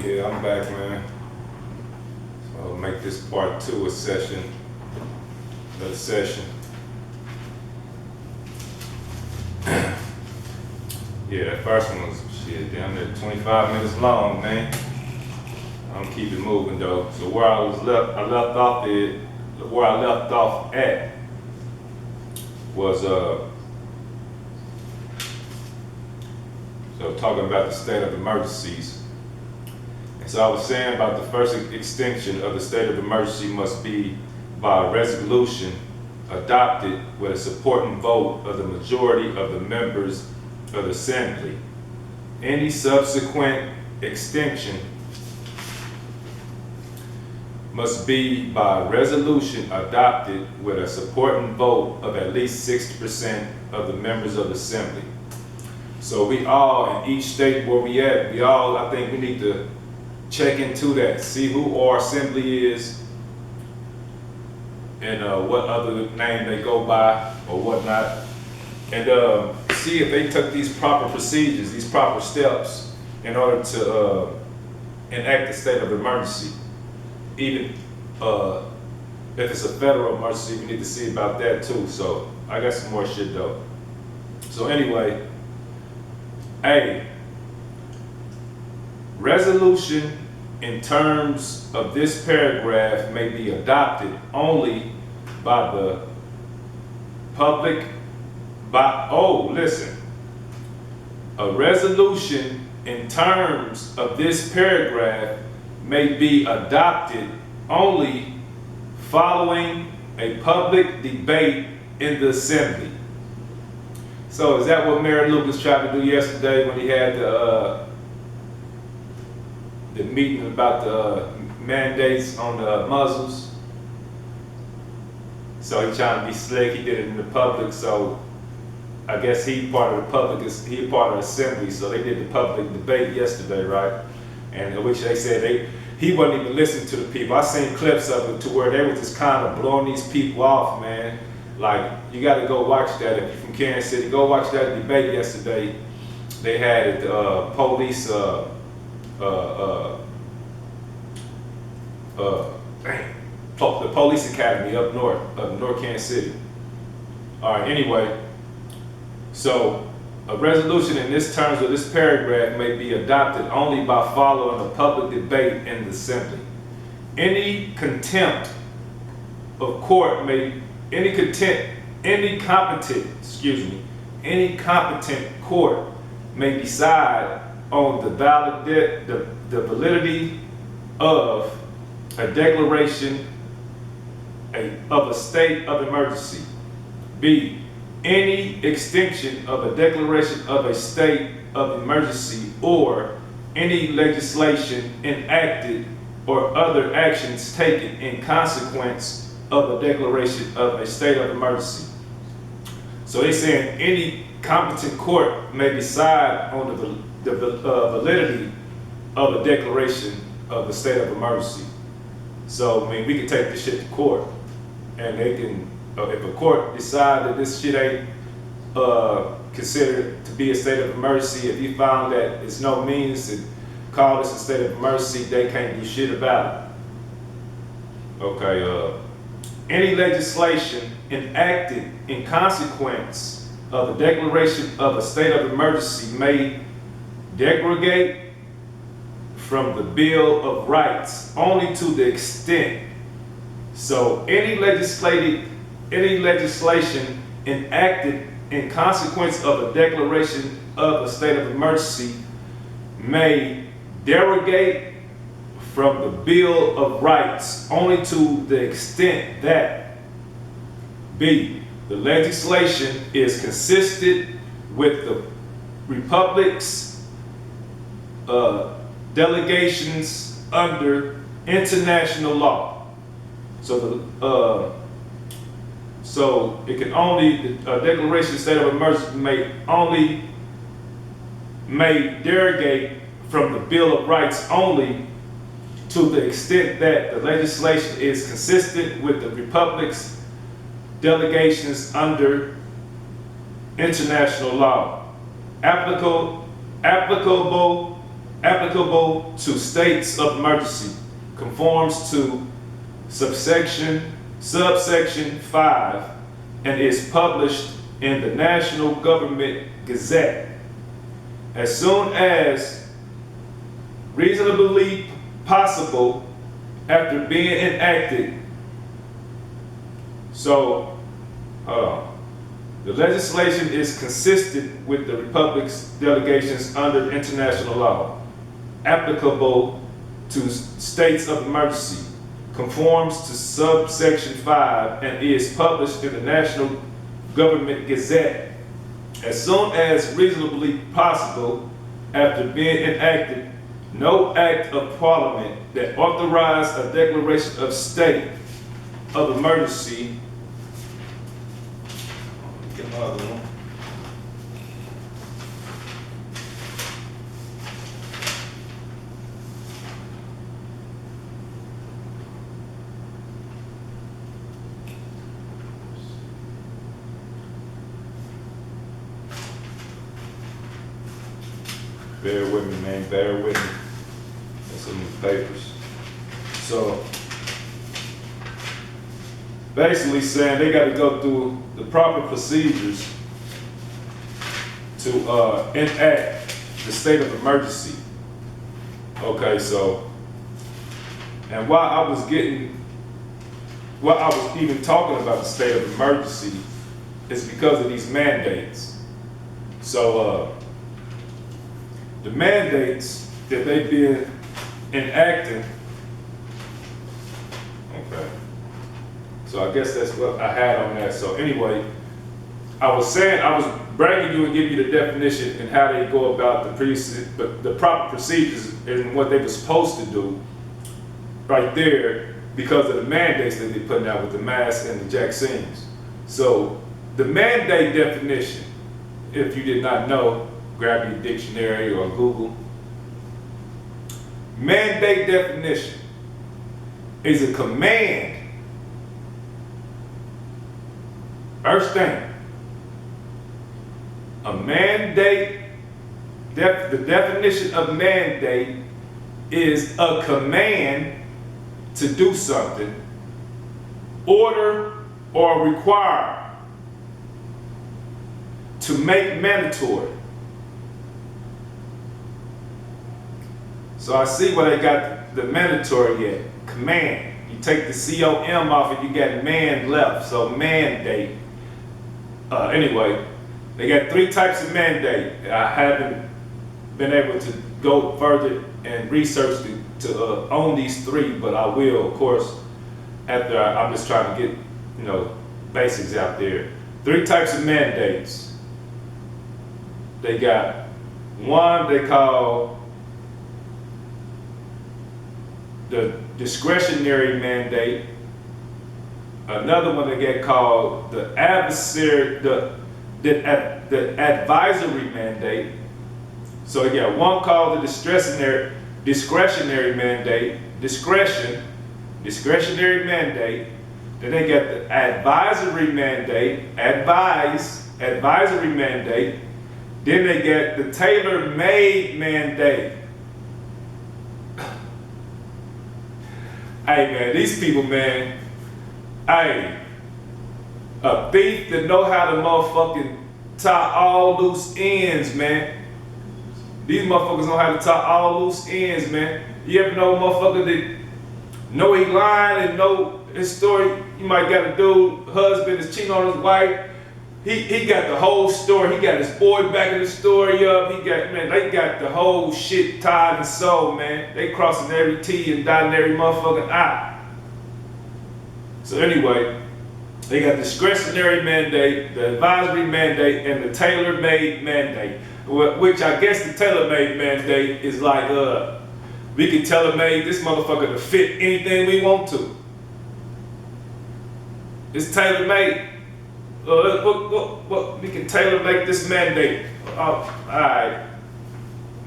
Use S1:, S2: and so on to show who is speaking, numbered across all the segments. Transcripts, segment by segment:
S1: Yeah, I'm back, man. So I'll make this part two a session, another session. Yeah, that first one was shit, damn near 25 minutes long, man. I'm gonna keep it moving though. So where I left off at was so talking about the state of emergencies. And so I was saying about the first extension of the state of emergency must be by a resolution adopted with a supporting vote of the majority of the members of the assembly. Any subsequent extension must be by a resolution adopted with a supporting vote of at least 60% of the members of the assembly. So we all, in each state where we at, I think we need to check into that, see who our assembly is, and what other name they go by or whatnot, and see if they took these proper procedures, these proper steps in order to enact the state of emergency. Even if it's a federal emergency, we need to see about that too. So I got some more shit though. So anyway, A, resolution in terms of this paragraph may be adopted only by the public, a resolution in terms of this paragraph may be adopted only following a public debate in the assembly. So is that what Mayor Lucas tried to do yesterday when he had the meeting about the mandates on the Muslims? So he trying to be slick, he did it in the public, so I guess he part of the public, he part of the assembly, so they did the public debate yesterday, right? And in which they said he wasn't even listening to the people. I seen clips of it to where they were just kind of blowing these people off, man. Like, you gotta go watch that. If you're from Kansas City, go watch that debate yesterday. They had it, the police academy up north Kansas City. All right, anyway, so a resolution in this terms of this paragraph may be adopted only by following a public debate in the assembly. Any competent court may decide on the validity of a declaration of a state of emergency. B, any extension of a declaration of a state of emergency or any legislation enacted or other actions taken in consequence of a declaration of a state of emergency. So they're saying any competent court may decide on the validity of a declaration of a state of emergency. So, I mean, we can take this shit to court, and they can, if a court decide that this shit ain't considered to be a state of emergency, if you found that it's no means to call this a state of emergency, they can't do shit about it. Okay, any legislation enacted in consequence of the declaration of a state of emergency may derogate from the Bill of Rights only to the extent. So any legislation enacted in consequence of a declaration of a state of emergency may derogate from the Bill of Rights only to the extent that B, the legislation is consistent with the Republic's delegations under international law. So so it can only, a declaration of state of emergency may derogate from the Bill of Rights only to the extent that the legislation is consistent with the Republic's delegations under international law. Applicable applicable to states of emergency, conforms to subsection 5, and is published in the National Government Gazette as soon as reasonably possible after being enacted. So, the legislation is consistent with the Republic's delegations under international law, applicable to states of emergency, conforms to subsection 5, and is published in the National Government Gazette as soon as reasonably possible after being enacted. No act of Parliament that authorized a declaration of state of emergency. Get my other one. Bear with me, man. Bear with me. That's some of the papers. So, basically saying they got to go through the proper procedures to enact the state of emergency. Okay, so, and while I was even talking about the state of emergency, it's because of these mandates. So, the mandates that they've been enacting, okay, so I guess that's what I had on that. So anyway, I was saying, I was bragging you and giving you the definition and how they go about the proper procedures and what they were supposed to do right there because of the mandates that they're putting out with the masks and the vaccines. So the mandate definition, if you did not know, grab your dictionary or Google. Mandate definition is a command. First thing, a mandate, the definition of mandate is a command to do something, order or require, to make mandatory. So I see where they got the mandatory at, command. You take the C-O-M off and you got man left, so mandate. Anyway, they got 3 types of mandate. I haven't been able to go further and research to own these 3, but I will, of course, after I'm just trying to get, basics out there. 3 types of mandates. They got one they call the discretionary mandate, another one that get called the advisory mandate. So you got one called the discretionary mandate, discretionary mandate. Then they got the advisory mandate, advisory mandate. Then they get the tailor-made mandate. Hey man, these people, man, hey, a thief that know how to motherfucking tie all loose ends, man. These motherfuckers know how to tie all loose ends, man. You ever know a motherfucker that know he lying and know his story? You might got a dude, husband is cheating on his wife. He got the whole story. He got his boy backing the story up. They got the whole shit tied and sold, man. They crossing every T and dotting every motherfucking I. So anyway, they got the discretionary mandate, the advisory mandate, and the tailor-made mandate. Which I guess the tailor-made mandate is like, we can tailor-made this motherfucker to fit anything we want to. It's tailor-made. We can tailor-make this mandate. Oh, alright.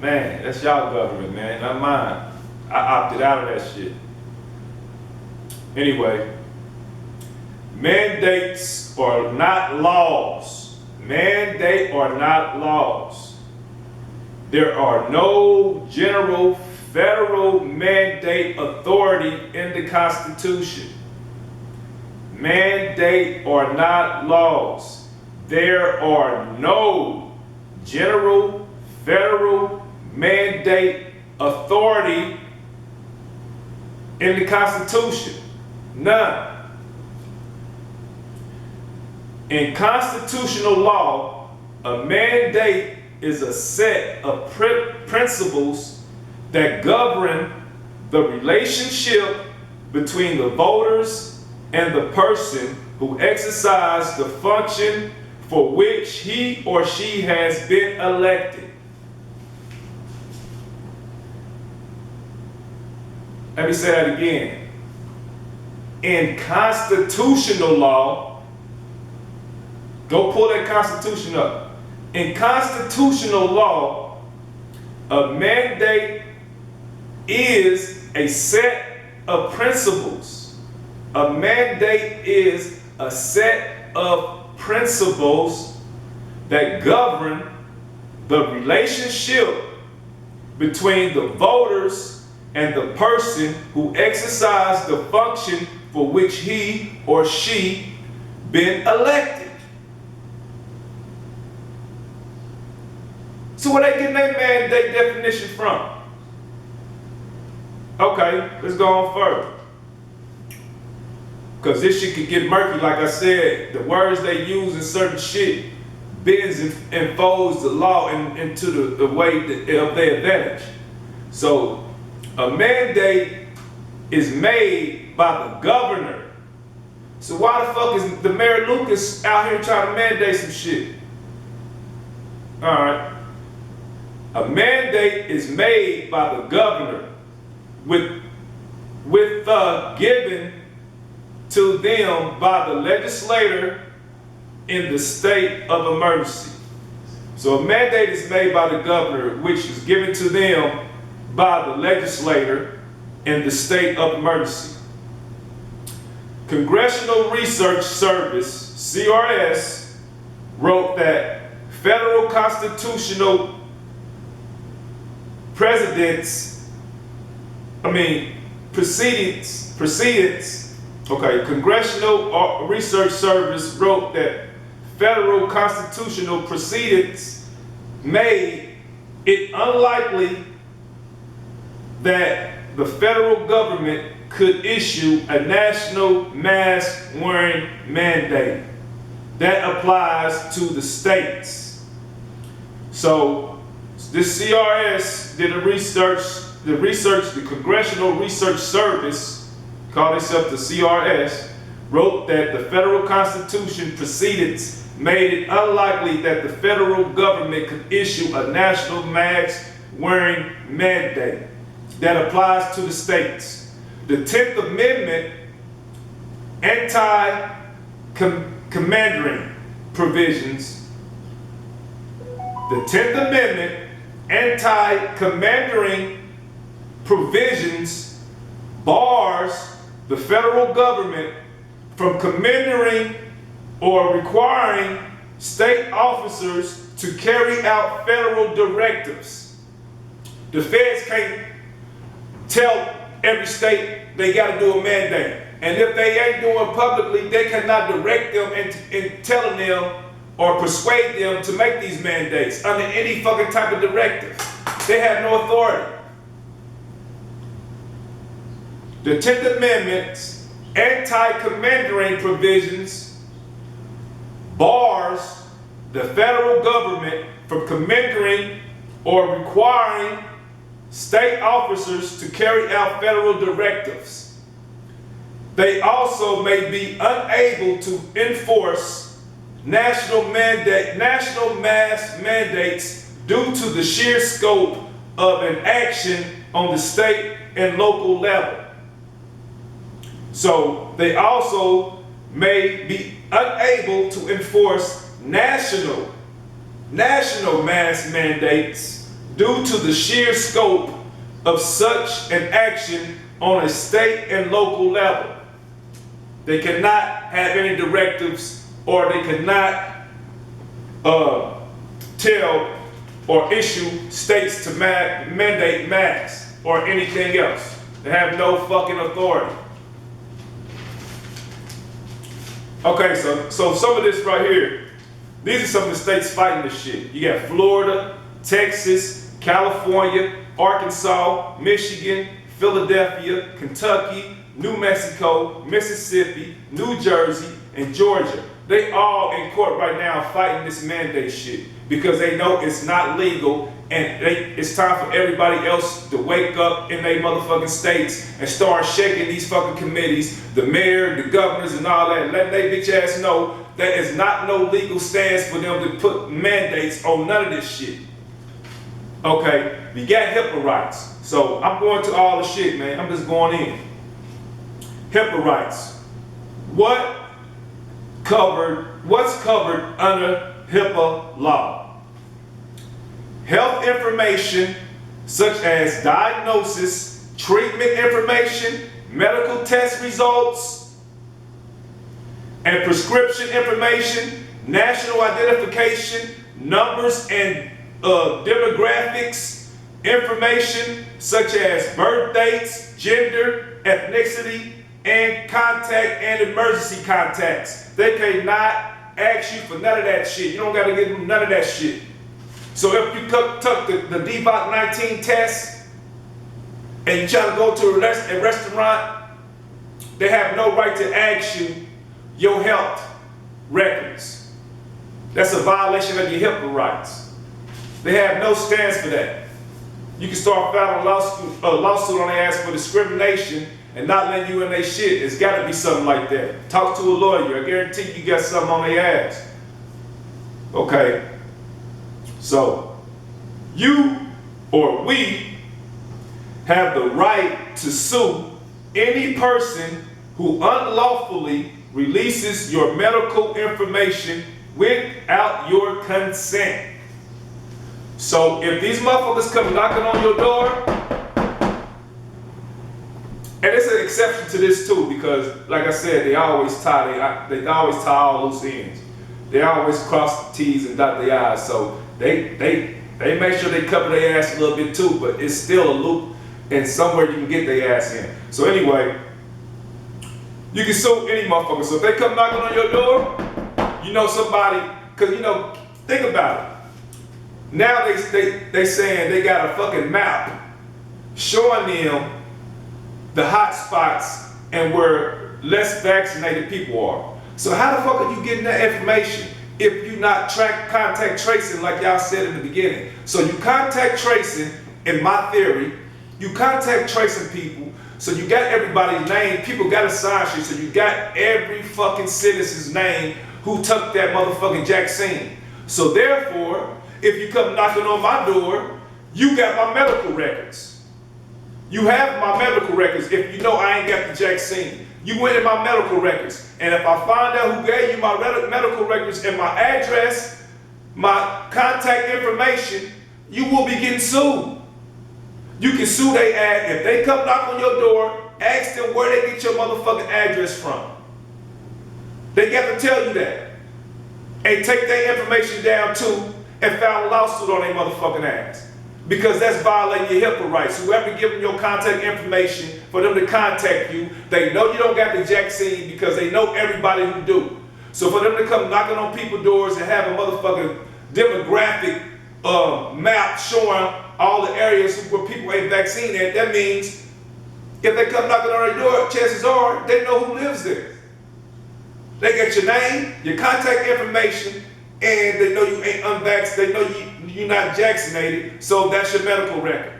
S1: Man, that's y'all government, man, not mine. I opted out of that shit. Anyway, mandates are not laws. Mandate are not laws. There are no general federal mandate authority in the Constitution. Mandate are not laws. There are no general federal mandate authority in the Constitution. None. In constitutional law, a mandate is a set of principles that govern the relationship between the voters and the person who exercises the function for which he or she has been elected. Let me say that again. In constitutional law, go pull that Constitution up. In constitutional law, a mandate is a set of principles. A mandate is a set of principles that govern the relationship between the voters and the person who exercised the function for which he or she been elected. So where they getting their mandate definition from? Okay, let's go on further. Because this shit could get murky. Like I said, the words they use in certain shit bends and folds the law into the way of their advantage. So a mandate is made by the governor. So why the fuck is the Mayor Lucas out here trying to mandate some shit? All right. A mandate is made by the governor with given to them by the legislator in the state of emergency. So a mandate is made by the governor, which is given to them by the legislator in the state of emergency. Congressional Research Service, CRS, wrote that federal constitutional Congressional Research Service wrote that federal constitutional proceedings made it unlikely that the federal government could issue a national mask wearing mandate that applies to the states. So this CRS did a research, the Congressional Research Service, called itself the CRS, wrote that the federal constitution proceedings made it unlikely that the federal government could issue a national mask wearing mandate that applies to the states. The 10th Amendment anti-commandeering provisions, the 10th Amendment anti-commandeering provisions bars the federal government from commandeering or requiring state officers to carry out federal directives. The feds can't tell every state they got to do a mandate. And if they ain't doing it publicly, they cannot direct them in telling them or persuade them to make these mandates under any fucking type of directive. They have no authority. The 10th Amendment's anti-commandeering provisions bars the federal government from commanding or requiring state officers to carry out federal directives. They also may be unable to enforce national mass mandates due to the sheer scope of an action on the state and local level. So they also may be unable to enforce national mass mandates due to the sheer scope of such an action on a state and local level. They cannot have any directives, or they cannot tell or issue states to mandate masks or anything else. They have no fucking authority. Okay, so some of this right here, these are some of the states fighting this shit. You got Florida, Texas, California, Arkansas, Michigan, Philadelphia, Kentucky, New Mexico, Mississippi, New Jersey, and Georgia. They all in court right now fighting this mandate shit because they know it's not legal, and it's time for everybody else to wake up in their motherfucking states and start shaking these fucking committees, the mayor, the governors, and all that, letting they bitch ass know that it's not no legal stance for them to put mandates on none of this shit. Okay, we got HIPAA rights. So I'm going to all the shit, man. I'm just going in. HIPAA rights. What's covered under HIPAA law? Health information such as diagnosis, treatment information, medical test results, and prescription information, national identification, numbers and demographics, information such as birth dates, gender, ethnicity, and contact and emergency contacts. They cannot ask you for none of that shit. You don't gotta give them none of that shit. So if you took the DBOC 19 test and you try to go to a restaurant, they have no right to ask you your health records. That's a violation of your HIPAA rights. They have no stance for that. You can start filing a lawsuit on their ass for discrimination and not letting you in their shit. It's gotta be something like that. Talk to a lawyer. I guarantee you got something on their ass. Okay. So, you or we have the right to sue any person who unlawfully releases your medical information without your consent. So if these motherfuckers come knocking on your door, and there's an exception to this too, because like I said, they always tie all loose ends. They always cross the T's and dot the I's. So they make sure they cover their ass a little bit too, but it's still a loop and somewhere you can get their ass in. So anyway, you can sue any motherfucker. So if they come knocking on your door, you know somebody, cause you know, think about it. Now they saying they got a fucking map showing them the hot spots and where less vaccinated people are. So how the fuck are you getting that information if you not contact tracing like y'all said in the beginning? So you contact tracing, in my theory, you contact tracing people, so you got everybody's name, people got a sign sheet, so you got every fucking citizen's name who took that motherfucking vaccine. So therefore, if you come knocking on my door, you got my medical records. You have my medical records if you know I ain't got the vaccine. You went in my medical records. And if I find out who gave you my medical records and my address, my contact information, you will be getting sued. You can sue they ass. If they come knock on your door, ask them where they get your motherfucking address from. They got to tell you that. And take their information down too and file a lawsuit on their motherfucking ass. Because that's violating your HIPAA rights. Whoever giving your contact information for them to contact you, they know you don't got the vaccine because they know everybody who do. So for them to come knocking on people's doors and have a motherfucking demographic map showing all the areas where people ain't vaccinated, that means if they come knocking on their door, chances are they know who lives there. They get your name, your contact information, and they know you ain't unvaccinated. They know you're not vaccinated, so that's your medical record.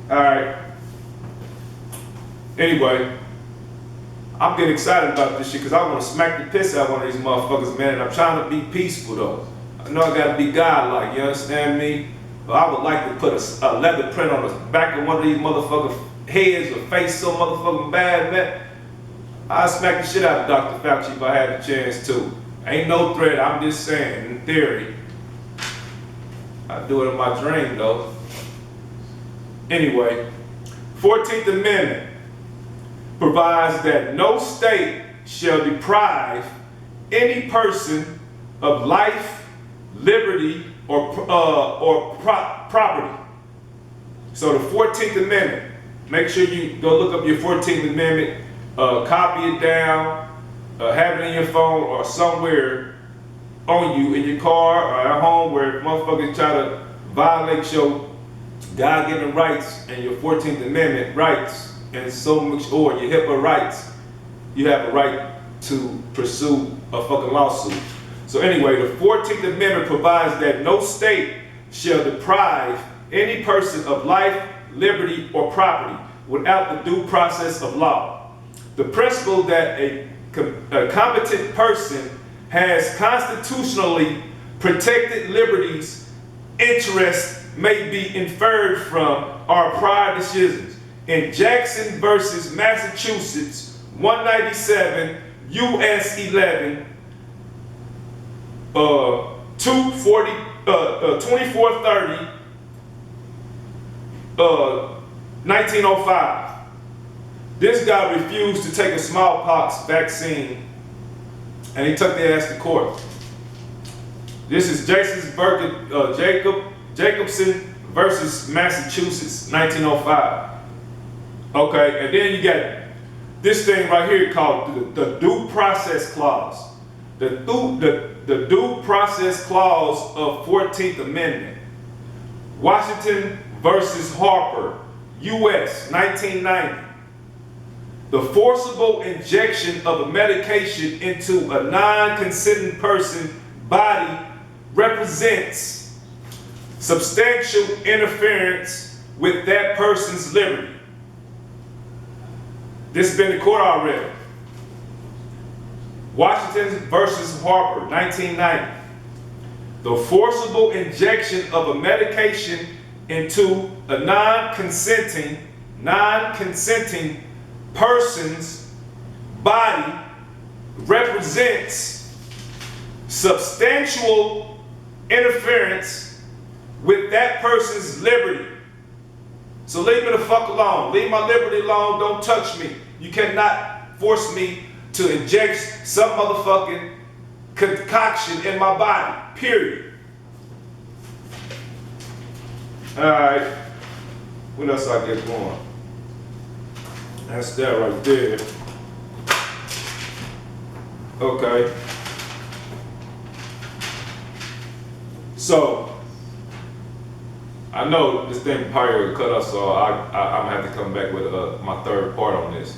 S1: All right. Anyway, I'm getting excited about this shit because I want to smack the piss out of one of these motherfuckers, man. And I'm trying to be peaceful though. I know I gotta be godlike. You understand me? But I would like to put a leather print on the back of one of these motherfuckers' heads or face so motherfucking bad, man. I'd smack the shit out of Dr. Fauci if I had the chance to. Ain't no threat, I'm just saying, in theory. I do it in my dream though. Anyway, 14th Amendment provides that no state shall deprive any person of life, liberty, or property. So the 14th Amendment, make sure you go look up your 14th Amendment, copy it down, have it in your phone or somewhere on you, in your car or at home, where motherfuckers try to violate your God-given rights and your 14th Amendment rights and so much, or your HIPAA rights. You have a right to pursue a fucking lawsuit. So anyway, the 14th Amendment provides that no state shall deprive any person of life, liberty, or property without the due process of law. The principle that a competent person has constitutionally protected liberties, interests may be inferred from our prior decisions. In Jackson versus Massachusetts, 197 U.S. 11, 2430, 1905. This guy refused to take a smallpox vaccine, and he took their ass to court. This is Jacobson versus Massachusetts, 1905. Okay, and then you got this thing right here called the Due Process Clause. The Due Process Clause of 14th Amendment. Washington versus Harper, U.S., 1990. The forcible injection of a medication into a non-consenting person's body represents substantial interference with that person's liberty. This has been in court already. Washington versus Harper, 1990. The forcible injection of a medication into a non-consenting person's body represents substantial interference with that person's liberty. So leave me the fuck alone. Leave my liberty alone. Don't touch me. You cannot force me to inject some motherfucking concoction in my body. Period. Alright. What else I get going? That's that right there. Okay. So, I know this thing probably cut us, so I'm gonna have to come back with my third part on this.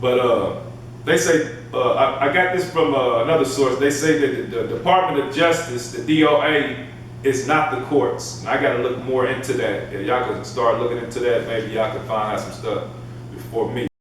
S1: But they say, I got this from another source. They say that the Department of Justice, the DOA, is not the courts. And I gotta look more into that. If y'all can start looking into that, maybe y'all can find out some stuff before me.